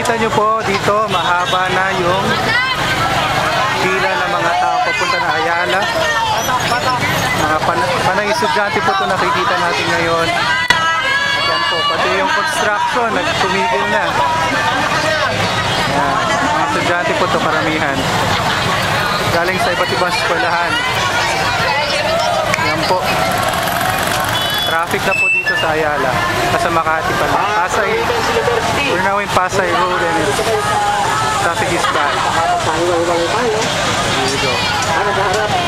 makikita nyo po dito, mahaba na yung pila ng mga tao papunta na Ayala. Mga panay estudyante po ito nakikita natin ngayon. At yan po, pati yung construction, nagtumigil na. Yan, mga estudyante po ito karamihan. Galing sa iba't ibang eskwelahan. Yan po. Traffic na po dito sa Ayala. Sa Makati pala. Pasay. We're now in Pasay Road and traffic is bad. Here we go.